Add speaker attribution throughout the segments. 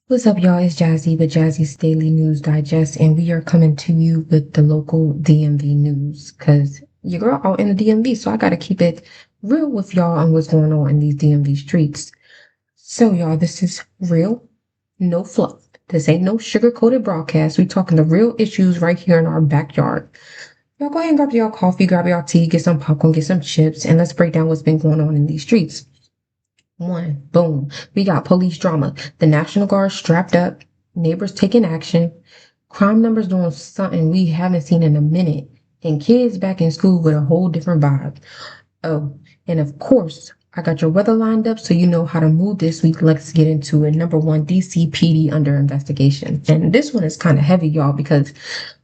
Speaker 1: What's up, y'all? It's Jassy with Jassy's Daily News Digest, and we are coming to you with the local DMV news because your girl out in the DMV, so I gotta keep it real with y'all on what's going on in these DMV streets. So, y'all, this is real, no fluff. This ain't no sugar-coated broadcast. We talking the real issues right here in our backyard. Y'all go ahead and grab y'all coffee, grab y'all tea, get some popcorn, get some chips, and let's break down what's been going on in these streets. One, boom. We got police drama. The National Guard strapped up, neighbors taking action, crime numbers doing something we haven't seen in a minute, and kids back in school with a whole different vibe. Oh, and of course, I got your weather lined up so you know how to move this week. Let's get into it. Number one, DCPD under investigation. And this one is kind of heavy, y'all, because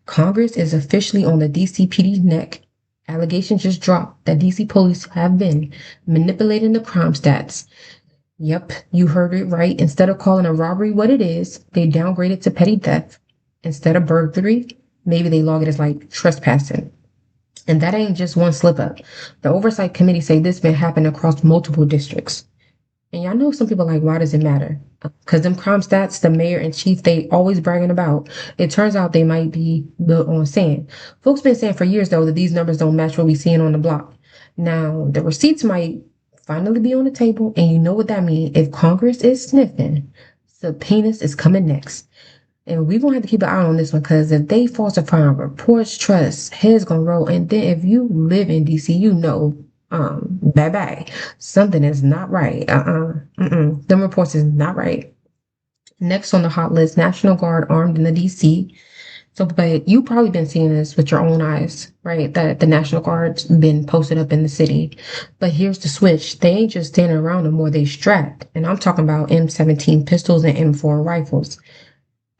Speaker 1: Congress is officially on the DCPD's neck. Allegations just dropped that DC police have been manipulating the crime stats. Yep, you heard it right. Instead of calling a robbery what it is, they downgrade it to petty theft. Instead of burglary, maybe they log it as like trespassing. And that ain't just one slip up. The oversight committee say this been happening across multiple districts. And y'all know some people like, why does it matter? Because them crime stats, the mayor and chief, they always bragging about. It turns out they might be built on sand. Folks been saying for years, though, that these numbers don't match what we seeing on the block. Now, the receipts might finally be on the table, and you know what that means. If Congress is sniffing, subpoenas is coming next. And we're gonna have to keep an eye on this one because if they falsify reports, trust, heads gonna roll. And then if you live in DC, you know, bye-bye. Something is not right. Them reports is not right. Next on the hot list, National Guard armed in the DC. So, but you probably been seeing this with your own eyes, right? That the National Guard's been posted up in the city. But here's the switch. They ain't just standing around no more, they strapped. And I'm talking about M17 pistols and M4 rifles.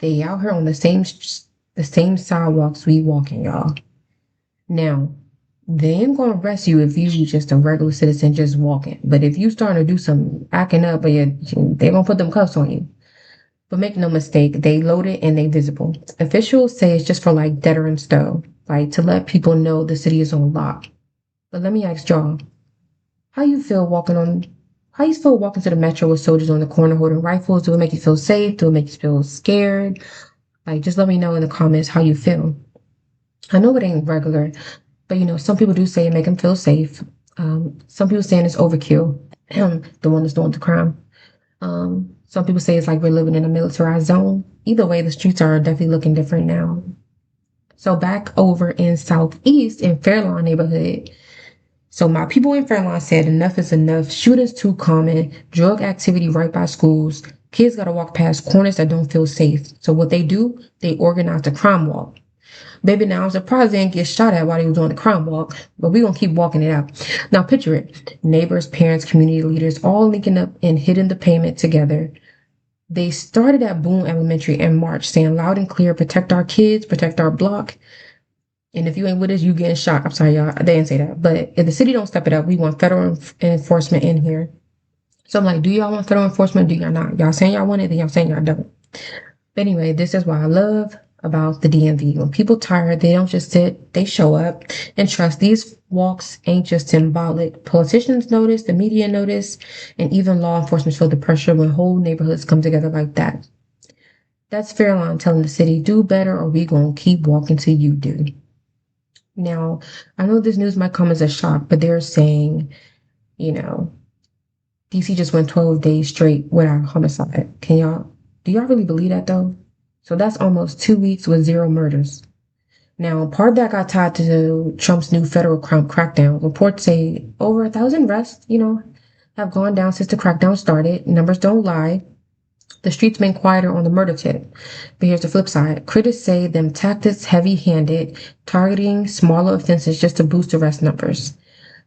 Speaker 1: They out here on the same sidewalks we walking, y'all. Now, they ain't gonna arrest you if you just a regular citizen just walking. But if you starting to do some acting up, they gonna put them cuffs on you. But make no mistake, they loaded and they visible. Officials say it's just for like deterrence though, like to let people know the city is on lock. But let me ask y'all, how you feel walking on? How you feel walking to the metro with soldiers on the corner holding rifles? Do it make you feel safe? Do it make you feel scared? Like, just let me know in the comments how you feel. I know it ain't regular, but some people do say it make them feel safe. Some people saying it's overkill. The one that's doing the crime. Some people say it's like we're living in a militarized zone. Either way, the streets are definitely looking different now. So back over in Southeast in Fairlawn neighborhood. So my people in Fairlawn said enough is enough. Shootings too common. Drug activity right by schools. Kids got to walk past corners that don't feel safe. So what they do, they organize a crime walk. Baby, now I'm surprised they didn't get shot at while they was doing the crime walk, but we're going to keep walking it out. Now picture it. Neighbors, parents, community leaders all linking up and hitting the pavement together. They started at Boone Elementary in March saying loud and clear, protect our kids, protect our block. And if you ain't with us, you getting shot. I'm sorry, y'all. They didn't say that. But if the city don't step it up, we want federal enforcement in here. So I'm like, do y'all want federal enforcement? Do y'all not? Y'all saying y'all want it, then y'all saying y'all don't. But anyway, this is what I love about the DMV. When people tired, they don't just sit, they show up. And trust, these walks ain't just symbolic. Politicians notice, the media notice, and even law enforcement feel the pressure when whole neighborhoods come together like that. That's Fairlawn telling the city, do better or we gonna keep walking till you do. Now, I know this news might come as a shock, but they're saying, DC just went 12 days straight without homicide. Do y'all really believe that though? So that's almost 2 weeks with zero murders. Now, part of that got tied to Trump's new federal crime crackdown. Reports say over 1,000 arrests, have gone down since the crackdown started. Numbers don't lie. The streets been quieter on the murder tip. But here's the flip side. Critics say them tactics heavy-handed, targeting smaller offenses just to boost arrest numbers.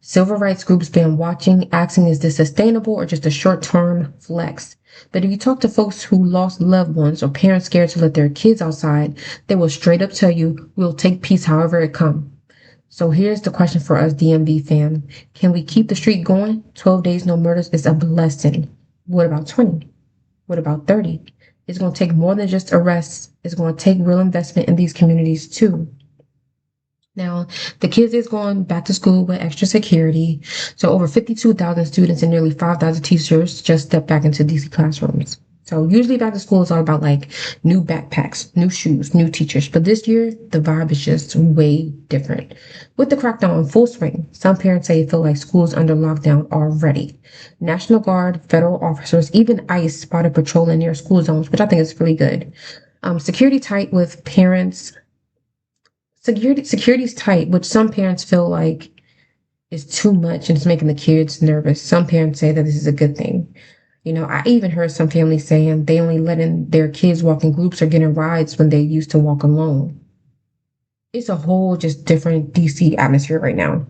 Speaker 1: Civil rights groups been watching, asking is this sustainable or just a short-term flex? But if you talk to folks who lost loved ones or parents scared to let their kids outside, they will straight up tell you, we'll take peace however it come. So here's the question for us DMV fam. Can we keep the streak going? 12 days, no murders is a blessing. What about 20? What about 30? It's going to take more than just arrests. It's going to take real investment in these communities too. Now, the kids is going back to school with extra security. So over 52,000 students and nearly 5,000 teachers just stepped back into DC classrooms. So usually back to school is all about like new backpacks, new shoes, new teachers. But this year, the vibe is just way different. With the crackdown in full swing, some parents say it feel like school's under lockdown already. National Guard, federal officers, even ICE spotted patrolling near school zones, which I think is really good. Security tight with parents. Security's tight, which some parents feel like is too much and it's making the kids nervous. Some parents say that this is a good thing. I even heard some families saying they only letting their kids walk in groups or getting rides when they used to walk alone. It's a whole just different DC atmosphere right now,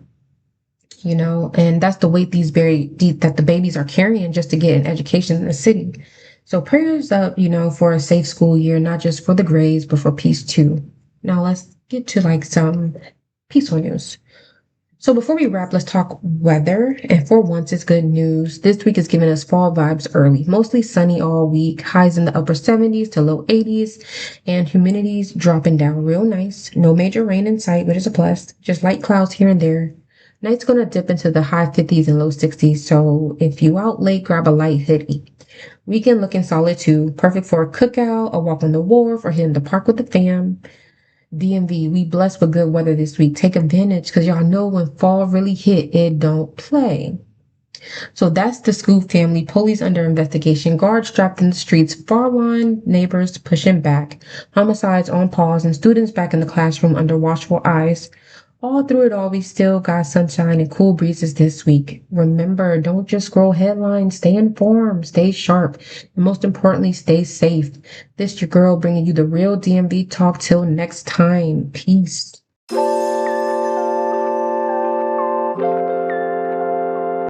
Speaker 1: and that's the weight that the babies are carrying just to get an education in the city. So prayers up, for a safe school year, not just for the grades, but for peace too. Now let's get to like some peaceful news. So before we wrap, let's talk weather. And for once, it's good news. This week is giving us fall vibes early. Mostly sunny all week. Highs in the upper 70s to low 80s. And humidity's dropping down real nice. No major rain in sight, which is a plus. Just light clouds here and there. Night's going to dip into the high 50s and low 60s. So if you out late, grab a light hoodie. Weekend looking solid too. Perfect for a cookout, a walk on the wharf, or hitting the park with the fam. DMV, we blessed with good weather this week. Take advantage because y'all know when fall really hit, it don't play. So that's the Scoop family. Police under investigation. Guards strapped in the streets. Fairlawn neighbors pushing back. Homicides on pause and students back in the classroom under watchful eyes. All through it all, we still got sunshine and cool breezes this week. Remember, don't just scroll headlines. Stay informed, stay sharp, and most importantly, stay safe. This your girl bringing you the real DMV talk. Till next time. Peace.